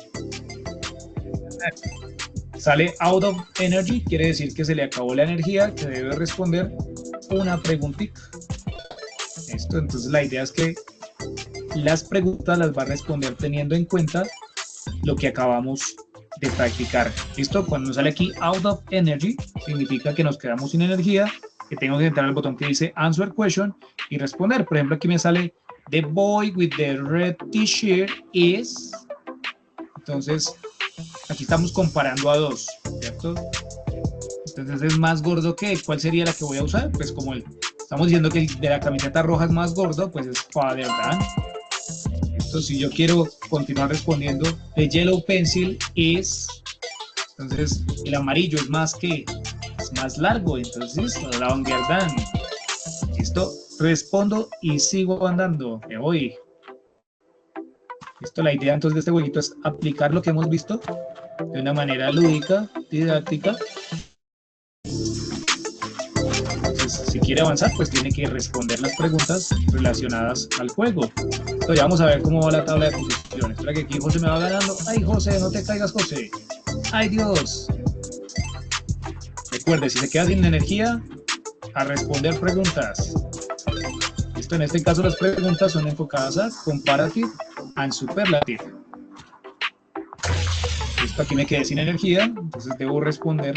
Sale out of energy, quiere decir que se le acabó la energía, que debe responder una preguntita. Esto, entonces la idea es que las preguntas las va a responder teniendo en cuenta lo que acabamos de practicar. ¿Listo? Cuando nos sale aquí out of energy, significa que nos quedamos sin energía, que tengo que entrar al botón que dice answer question y responder. Por ejemplo, aquí me sale the boy with the red t-shirt is. Entonces, aquí estamos comparando a dos, ¿cierto? Entonces es más gordo que, ¿cuál sería la que voy a usar? Pues como estamos diciendo que el de la camiseta roja es más gordo, pues es father than. Entonces, si yo quiero continuar respondiendo, the yellow pencil is, Entonces, el amarillo es más que, es más largo, entonces, longer than. ¿Listo? Respondo y sigo andando, me voy. ¿Listo? La idea entonces de este jueguito es aplicar lo que hemos visto de una manera lúdica, didáctica. Entonces, si quiere avanzar, pues tiene que responder las preguntas relacionadas al juego. Entonces, ya vamos a ver cómo va la tabla de posiciones. Espera que aquí José me va ganando. ¡Ay, José, no te caigas, José! ¡Ay, Dios! Recuerde, si se queda sin energía, a responder preguntas. Listo, en este caso las preguntas son enfocadas a comparative and superlative. Listo, aquí me quedé sin energía, entonces debo responder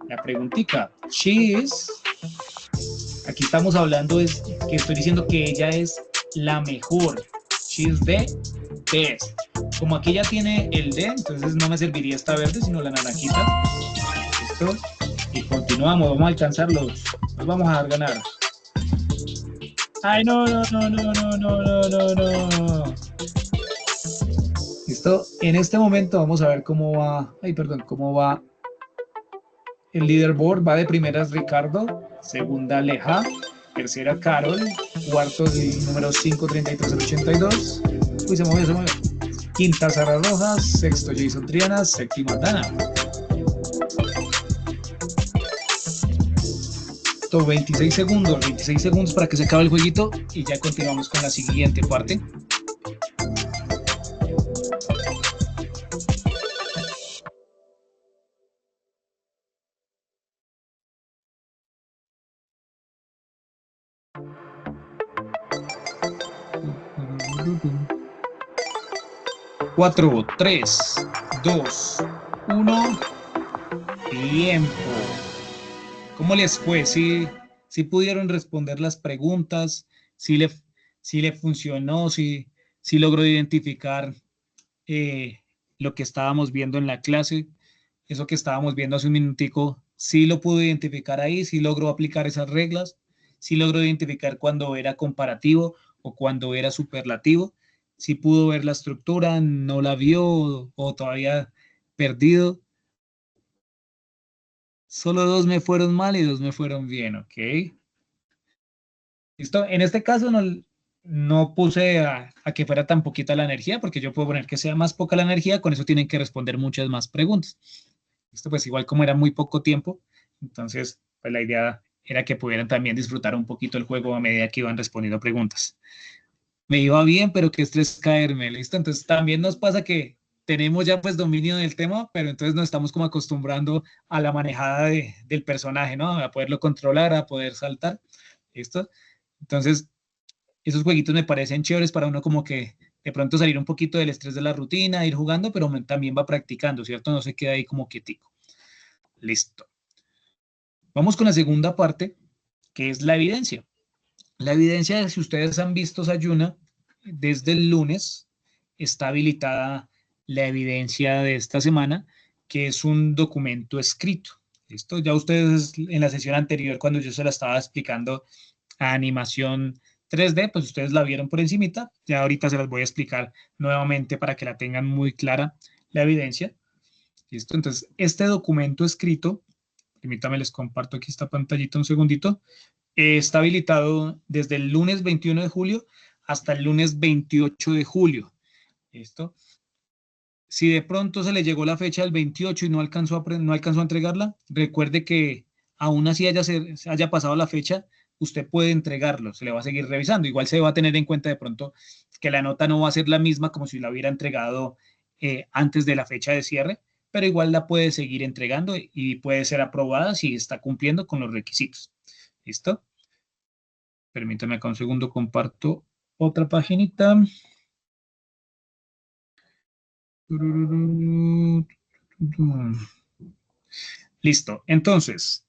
la preguntita. She is, aquí estamos hablando, es que estoy diciendo que ella es la mejor. She is the best. Como aquí ya tiene el de, entonces no me serviría esta verde, sino la naranjita. Listo. Y continuamos, vamos a alcanzarlos. Nos vamos a dar ganar. Ay, no. Listo. En este momento vamos a ver cómo va. Ay, perdón, cómo va el leaderboard. Va de primeras Ricardo, segunda Leja, tercera Carol, cuarto el número 5, 3382. Uy, se movió. Quinta Sara Rojas, sexto Jason Triana, séptima Dana. 26 segundos para que se acabe el jueguito y ya continuamos con la siguiente parte. Cuatro, 3, 2, 1, tiempo. ¿Cómo les fue? ¿Sí pudieron responder las preguntas? ¿Sí le funcionó? ¿Sí logró identificar lo que estábamos viendo en la clase? Eso que estábamos viendo hace un minutico, ¿sí lo pudo identificar ahí? ¿Sí logró aplicar esas reglas? ¿Sí logró identificar cuando era comparativo o cuando era superlativo? ¿Sí pudo ver la estructura? ¿No la vio o todavía perdido? Solo 2 me fueron mal y 2 me fueron bien, ¿ok? ¿Listo? En este caso no puse a que fuera tan poquita la energía, porque yo puedo poner que sea más poca la energía, con eso tienen que responder muchas más preguntas. ¿Listo? Pues igual como era muy poco tiempo, entonces pues la idea era que pudieran también disfrutar un poquito el juego a medida que iban respondiendo preguntas. Me iba bien, pero qué estrés caerme, ¿listo? Entonces también nos pasa que tenemos ya pues dominio del tema, pero entonces nos estamos como acostumbrando a la manejada del personaje, ¿no? A poderlo controlar, a poder saltar, ¿listo? Entonces, esos jueguitos me parecen chéveres para uno como que de pronto salir un poquito del estrés de la rutina, ir jugando, pero también va practicando, ¿cierto? No se queda ahí como quietico. Listo. Vamos con la segunda parte, que es la evidencia. La evidencia, si ustedes han visto Sayuna, desde el lunes está habilitada la evidencia de esta semana, que es un documento escrito. ¿Listo? Ya ustedes en la sesión anterior, cuando yo se la estaba explicando a animación 3D, pues ustedes la vieron por encimita. Ya ahorita se las voy a explicar nuevamente para que la tengan muy clara la evidencia. ¿Listo? Entonces, este documento escrito, permítame les comparto aquí esta pantallita un segundito, está habilitado desde el lunes 21 de julio hasta el lunes 28 de julio. ¿Listo? Si de pronto se le llegó la fecha del 28 y no alcanzó a entregarla, recuerde que aún así haya pasado la fecha, usted puede entregarlo, se le va a seguir revisando. Igual se va a tener en cuenta de pronto que la nota no va a ser la misma como si la hubiera entregado antes de la fecha de cierre, pero igual la puede seguir entregando y puede ser aprobada si está cumpliendo con los requisitos. ¿Listo? Permítame acá un segundo, comparto otra paginita. Listo. Entonces,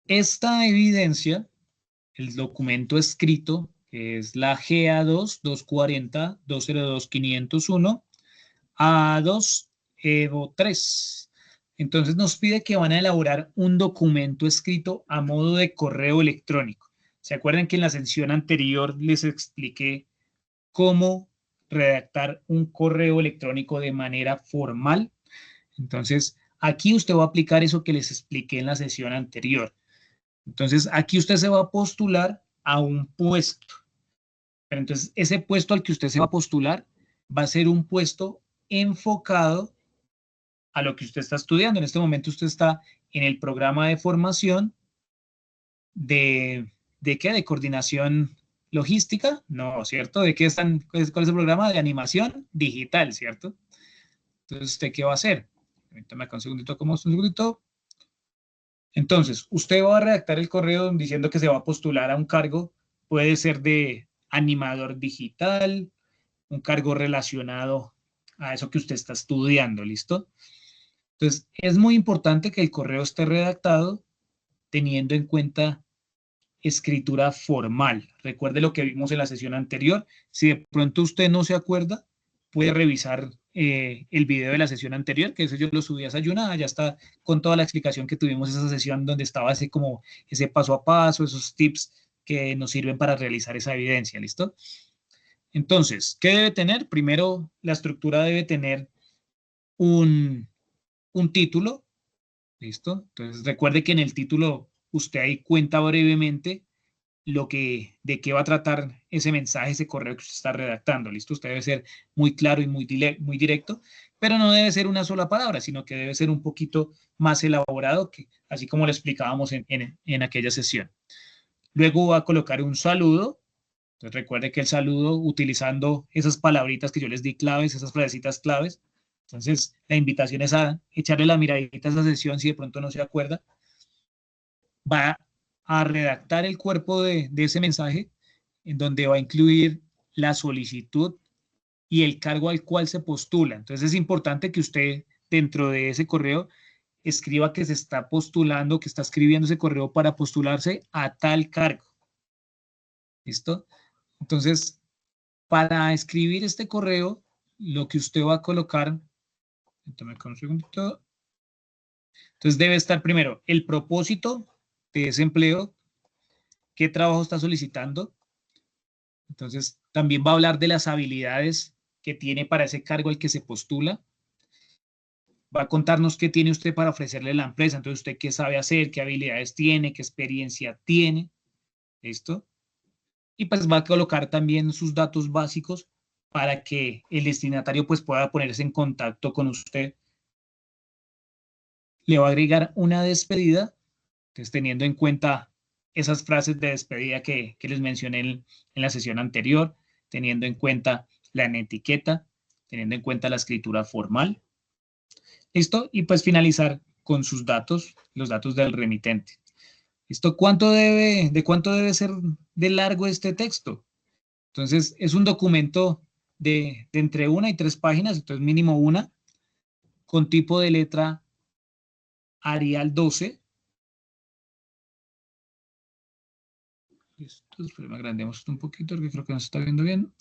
esta evidencia, el documento escrito, que es la GA2 240 202 501 A2 Evo 3. Entonces nos pide que van a elaborar un documento escrito a modo de correo electrónico. ¿Se acuerdan que en la sesión anterior les expliqué cómo redactar un correo electrónico de manera formal? Entonces, Aquí usted va a aplicar eso que les expliqué en la sesión anterior. Entonces, aquí usted se va a postular a un puesto. Pero entonces, ese puesto al que usted se va a postular va a ser un puesto enfocado a lo que usted está estudiando. En este momento usted está en el programa de formación ¿de qué? ¿De coordinación logística? No, ¿cierto? ¿De qué están? ¿Cuál es el programa? De animación digital, ¿cierto? Entonces, ¿usted qué va a hacer? Permítame acá un segundito, como un segundito. Entonces, usted va a redactar el correo diciendo que se va a postular a un cargo, puede ser de animador digital, un cargo relacionado a eso que usted está estudiando, ¿listo? Entonces, es muy importante que el correo esté redactado teniendo en cuenta escritura formal. Recuerde lo que vimos en la sesión anterior. Si de pronto usted no se acuerda, puede revisar el video de la sesión anterior, que eso yo lo subí a Sayuna, ya está con toda la explicación que tuvimos esa sesión donde estaba ese como ese paso a paso, esos tips que nos sirven para realizar esa evidencia, ¿listo? Entonces, ¿qué debe tener? Primero, la estructura debe tener un, un título, ¿listo? Entonces, recuerde que en el título usted ahí cuenta brevemente de qué va a tratar ese mensaje, ese correo que usted está redactando, ¿listo? Usted debe ser muy claro y muy directo, pero no debe ser una sola palabra, sino que debe ser un poquito más elaborado, que, así como lo explicábamos en aquella sesión. Luego va a colocar un saludo. Entonces recuerde que el saludo, utilizando esas palabritas que yo les di claves, esas frasecitas claves. Entonces la invitación es a echarle la miradita a esa sesión si de pronto no se acuerda. Va a redactar el cuerpo de ese mensaje, en donde va a incluir la solicitud y el cargo al cual se postula. Entonces es importante que usted dentro de ese correo escriba que se está postulando, que está escribiendo ese correo para postularse a tal cargo. ¿Listo? Entonces, para escribir este correo, lo que usted va a colocar, un segundito. Entonces debe estar primero el propósito de ese empleo, qué trabajo está solicitando. Entonces también va a hablar de las habilidades que tiene para ese cargo al que se postula. Va a contarnos qué tiene usted para ofrecerle a la empresa. Entonces usted qué sabe hacer, qué habilidades tiene, qué experiencia tiene. ¿Listo? Y pues va a colocar también sus datos básicos para que el destinatario pues pueda ponerse en contacto con usted. Le va a agregar una despedida, entonces teniendo en cuenta esas frases de despedida que les mencioné en la sesión anterior, teniendo en cuenta la etiqueta, teniendo en cuenta la escritura formal. ¿Listo? Y pues finalizar con sus datos, los datos del remitente. ¿Listo? ¿De cuánto debe ser de largo este texto? Entonces, es un documento de entre 1 y 3 páginas, entonces mínimo una, con tipo de letra Arial 12. Listo, espero me agrandemos esto un poquito porque creo que no se está viendo bien.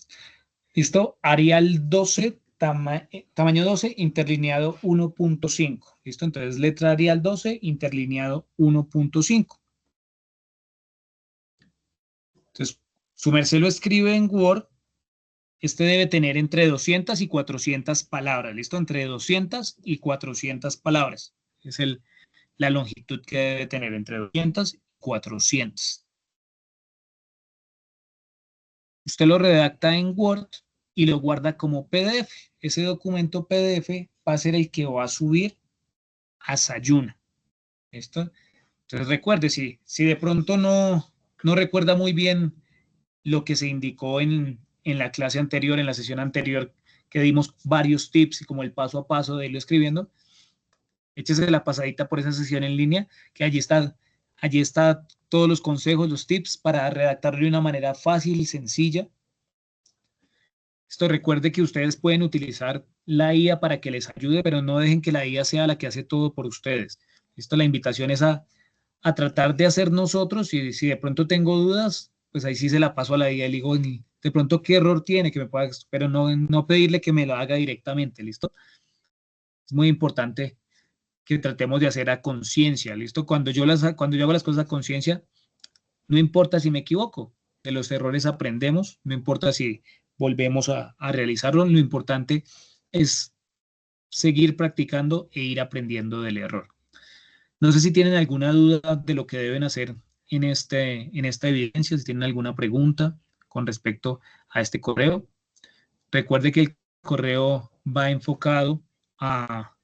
Listo, Arial 12, tamaño 12, interlineado 1.5. Listo, entonces letra Arial 12, interlineado 1.5. Entonces, su merced lo escribe en Word. Este debe tener entre 200 y 400 palabras. ¿Listo? Entre 200 y 400 palabras. Es la longitud que debe tener entre 200 y 400. Usted lo redacta en Word y lo guarda como PDF. Ese documento PDF va a ser el que va a subir a Sayuna. ¿Listo? Entonces recuerde, si de pronto no recuerda muy bien lo que se indicó en la clase anterior, en la sesión anterior, que dimos varios tips y como el paso a paso de irlo escribiendo, échese la pasadita por esa sesión en línea, que allí está todos los consejos, los tips para redactarlo de una manera fácil y sencilla. Esto recuerde que ustedes pueden utilizar la IA para que les ayude, pero no dejen que la IA sea la que hace todo por ustedes. Esto, la invitación es a tratar de hacer nosotros, y si de pronto tengo dudas, pues ahí sí se la paso a la IA y le digo, de pronto qué error tiene que me pueda, pero no pedirle que me lo haga directamente, ¿listo? Es muy importante que tratemos de hacer a conciencia, ¿listo? Cuando yo hago las cosas a conciencia, no importa si me equivoco, de los errores aprendemos, no importa si volvemos a realizarlo, lo importante es seguir practicando e ir aprendiendo del error. No sé si tienen alguna duda de lo que deben hacer en esta evidencia, si tienen alguna pregunta con respecto a este correo. Recuerde que el correo va enfocado a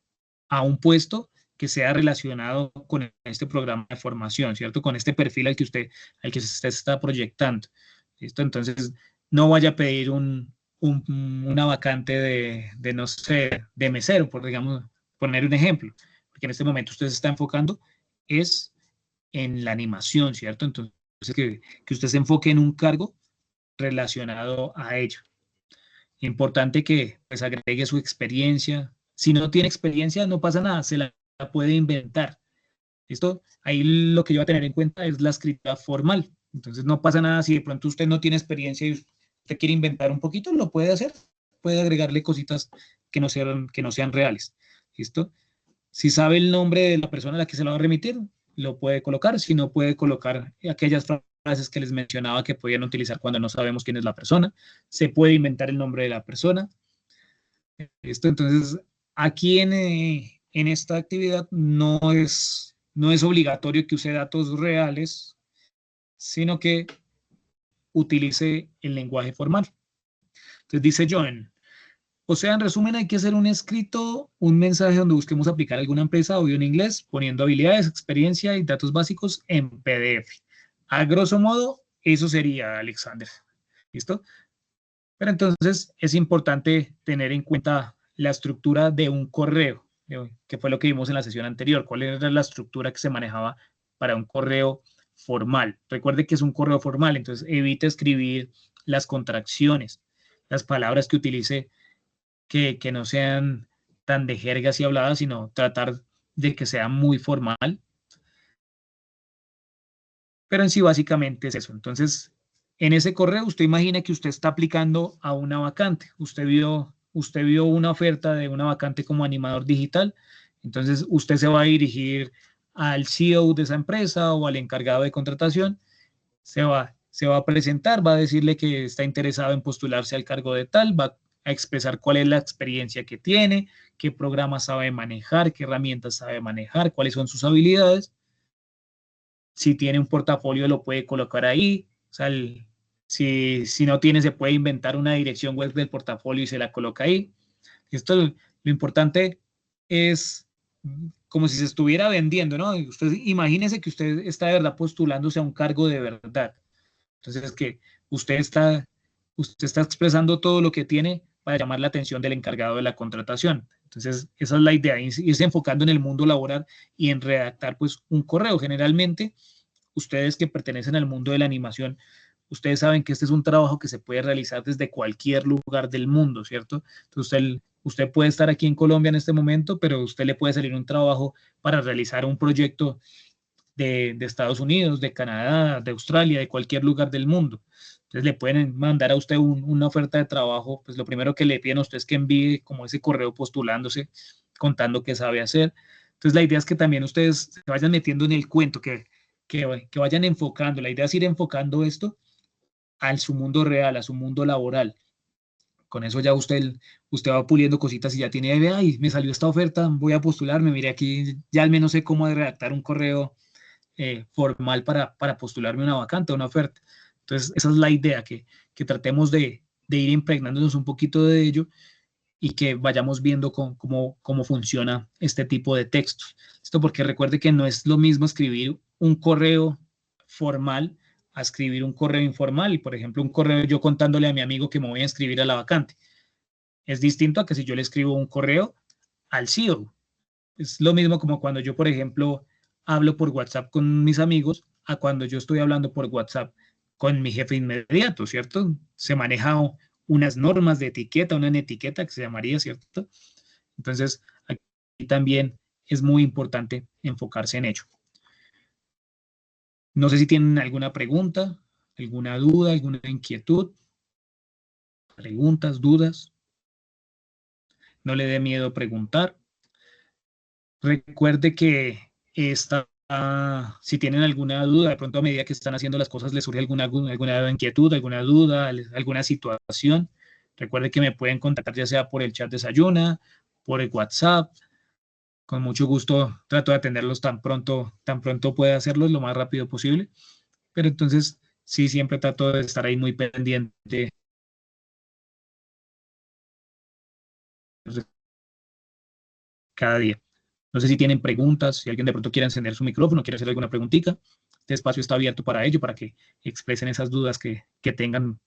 un puesto que sea relacionado con este programa de formación, ¿cierto? Con este perfil al que usted se está proyectando. ¿Listo? Entonces, no vaya a pedir una vacante no sé, de mesero, por digamos, poner un ejemplo, porque en este momento usted se está enfocando es en la animación, ¿cierto? Entonces, que usted se enfoque en un cargo relacionado a ello. Importante que pues agregue su experiencia. Si no tiene experiencia, no pasa nada, se la puede inventar. ¿Listo? Ahí lo que yo voy a tener en cuenta es la escritura formal. Entonces no pasa nada si de pronto usted no tiene experiencia y usted quiere inventar un poquito, lo puede hacer. Puede agregarle cositas que no sean reales. ¿Listo? Si sabe el nombre de la persona a la que se lo va a remitir, lo puede colocar. Si no, puede colocar aquellas frases que les mencionaba que podían utilizar cuando no sabemos quién es la persona. Se puede inventar el nombre de la persona. ¿Listo? Entonces, aquí en esta actividad no es obligatorio que use datos reales, sino que utilice el lenguaje formal. Entonces, dice John, o sea, en resumen, hay que hacer un escrito, un mensaje donde busquemos aplicar alguna empresa, audio en inglés, poniendo habilidades, experiencia y datos básicos en PDF. A grosso modo, eso sería, Alexander. ¿Listo? Pero entonces es importante tener en cuenta la estructura de un correo, que fue lo que vimos en la sesión anterior. ¿Cuál era la estructura que se manejaba para un correo formal? Recuerde que es un correo formal, entonces evite escribir las contracciones, las palabras que utilice que no sean tan de jergas y habladas, sino tratar de que sea muy formal. Pero en sí básicamente es eso. Entonces, en ese correo usted imagina que usted está aplicando a una vacante. Usted vio una oferta de una vacante como animador digital. Entonces, usted se va a dirigir al CEO de esa empresa o al encargado de contratación. Se va a presentar, va a decirle que está interesado en postularse al cargo de tal, va a expresar cuál es la experiencia que tiene, qué programas sabe manejar, qué herramientas sabe manejar, cuáles son sus habilidades. Si tiene un portafolio, lo puede colocar ahí. O sea, si no tiene, se puede inventar una dirección web del portafolio y se la coloca ahí. Esto, lo importante es como si se estuviera vendiendo, ¿no? Usted imagínese que usted está de verdad postulándose a un cargo de verdad. Entonces, que usted está, usted está expresando todo lo que tiene para llamar la atención del encargado de la contratación. Entonces, esa es la idea, irse enfocando en el mundo laboral y en redactar pues un correo. Generalmente, ustedes que pertenecen al mundo de la animación, ustedes saben que este es un trabajo que se puede realizar desde cualquier lugar del mundo, ¿cierto? Entonces, usted puede estar aquí en Colombia en este momento, pero usted le puede salir un trabajo para realizar un proyecto de Estados Unidos, de Canadá, de Australia, de cualquier lugar del mundo. Entonces le pueden mandar a usted una oferta de trabajo, pues lo primero que le piden a usted es que envíe como ese correo postulándose, contando qué sabe hacer. Entonces la idea es que también ustedes se vayan metiendo en el cuento, que vayan enfocando. La idea es ir enfocando esto a su mundo real, a su mundo laboral. Con eso ya usted va puliendo cositas y ya tiene, ay, me salió esta oferta, voy a postularme, mire aquí, ya al menos sé cómo redactar un correo formal para postularme una vacante, una oferta. Entonces, esa es la idea, que tratemos de ir impregnándonos un poquito de ello y que vayamos viendo cómo funciona este tipo de textos. Esto porque recuerde que no es lo mismo escribir un correo formal a escribir un correo informal. Y, por ejemplo, un correo yo contándole a mi amigo que me voy a inscribir a la vacante. Es distinto a que si yo le escribo un correo al CEO. Es lo mismo como cuando yo, por ejemplo, hablo por WhatsApp con mis amigos a cuando yo estoy hablando por WhatsApp con mi jefe inmediato, ¿cierto? Se maneja unas normas de etiqueta, una etiqueta que se llamaría, ¿cierto? Entonces, aquí también es muy importante enfocarse en ello. No sé si tienen alguna pregunta, alguna duda, alguna inquietud, preguntas, dudas. No le dé miedo preguntar. Recuerde que si tienen alguna duda, de pronto a medida que están haciendo las cosas les surge alguna inquietud, alguna duda, alguna situación, recuerde que me pueden contactar ya sea por el chat de Sayuna por el WhatsApp. Con mucho gusto trato de atenderlos tan pronto pueda hacerlos lo más rápido posible. Pero entonces sí, siempre trato de estar ahí muy pendiente cada día. No sé si tienen preguntas, si alguien de pronto quiere encender su micrófono, quiere hacer alguna preguntita. Este espacio está abierto para ello, para que expresen esas dudas que tengan.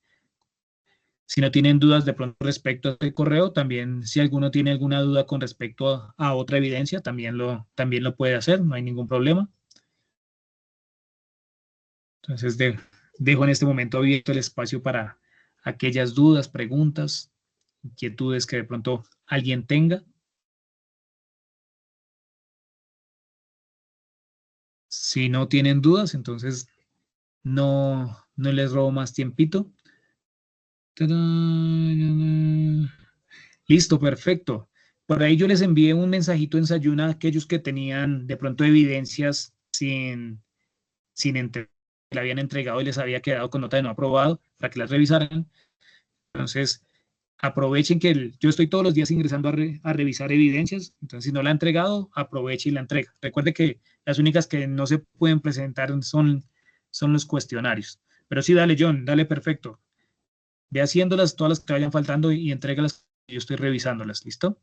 Si no tienen dudas de pronto respecto a este correo, también si alguno tiene alguna duda con respecto a otra evidencia, también lo puede hacer, no hay ningún problema. Entonces dejo en este momento abierto el espacio para aquellas dudas, preguntas, inquietudes que de pronto alguien tenga. Si no tienen dudas, entonces no les robo más tiempito. ¡Tarán! Listo, perfecto. Por ahí yo les envié un mensajito en Sayuna a aquellos que tenían de pronto evidencias sin entregar, que le habían entregado y les había quedado con nota de no aprobado para que las revisaran. Entonces, aprovechen que yo estoy todos los días ingresando a revisar evidencias. Entonces, si no la ha entregado, aproveche y la entrega. Recuerde que las únicas que no se pueden presentar son los cuestionarios. Pero sí, dale, John, dale, perfecto. Ve haciéndolas todas las que vayan faltando y entrégalas. Yo estoy revisándolas, ¿listo?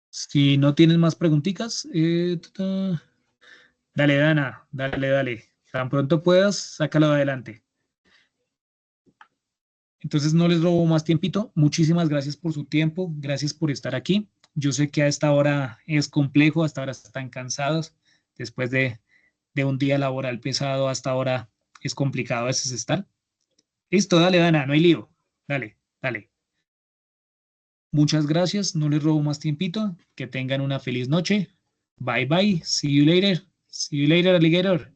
Si no tienen más preguntitas, dale, Dana, dale. Tan pronto puedas, sácalo adelante. Entonces no les robo más tiempito. Muchísimas gracias por su tiempo, gracias por estar aquí. Yo sé que a esta hora es complejo, hasta ahora están cansados. Después de un día laboral pesado, hasta ahora es complicado a veces estar. Listo, dale, Dana, no hay lío. Dale. Muchas gracias, no les robo más tiempito. Que tengan una feliz noche. Bye bye. See you later. See you later, alligator.